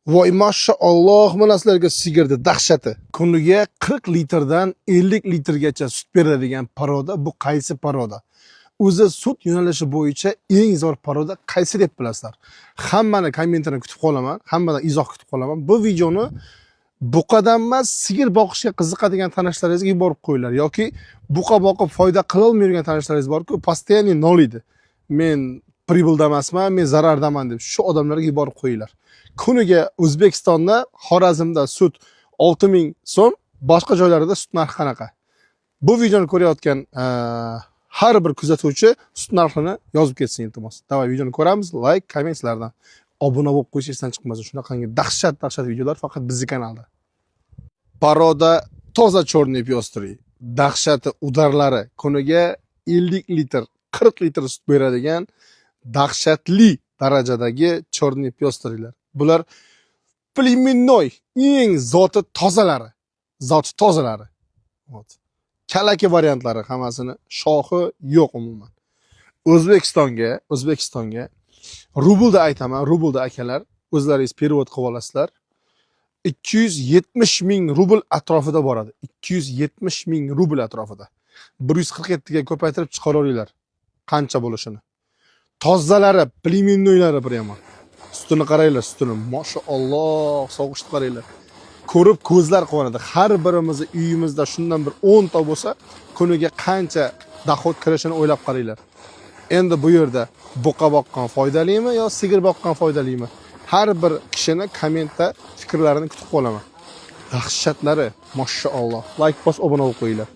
Voy mashaalloh, mana sizlarga sigirni dahshati. Kuniga 40 litrdan 50 litrgacha sut beradigan paroda bu qaysi paroda? O'zi sut yo'nalishi bo'yicha eng zo'r paroda qaysi deb bilasizlar? Hammani kommentini kutib qolaman, hammadan izoh kutib qolaman. Bu videoni buqadan emas, sigir boqishga qiziqadigan tanishlaringizga yuborib qo'yinglar yoki buqa boqib foyda qila olmaydigan tanishlaringiz bor-ku, постоянно noliydi. Men pribulda emasman, men zarardaman deb shu odamlarga yuborib qo'yinglar. Kuniga O'zbekistonda Xorazmda sut 6000 so'm, boshqa joylarda sut narxi qanaqa? Bu videoni ko'rayotgan har bir kuzatuvchi sut narxini yozib ketsin iltimos. Davay videoni ko'ramiz. Like, kommentlardan obuna bo'lib qo'yish esdan chiqmasin. Shunaqangi dahshat videolar faqat bizning kanalda. Paroda toza chorniy pyostri. Dahshati udarlari kuniga 50 litr, 40 litr sut beradigan dahshatli darajadagi chorniy pyostrilar. Bular plemennoy, eng zoti tozalari. Zoti tozalari. Kalaki variantlari hammasini shoxi yo'q umuman. O'zbekistonga rublda aytaman, rublda akalar, o'zlaringiz perevod qilib olasizlar. 270 ming rubl atrofida boradi. 270 ming rubl atrofida. 147 ga ko'paytirib chiqaravringlar. Qancha bo'lishini. Tozalari, plemennoylari prямо. Sutini qaranglar, sutini. Mashaalloh, sog'ishni qaranglar. Ko'rib ko'zlar quvonadi. Har birimizni uyimizda shundan bir 10 ta bo'lsa, kuniga qancha dohod kirishini o'ylab qaranglar. Endi bu yerda buqa boqqan foydalimi yo sigir boqqan foydalimi? Har bir kishini kommentda fikrlarini kutib qolaman. Dahshatlari, mashaalloh. Like bos, obuna bo'lib qo'yinglar.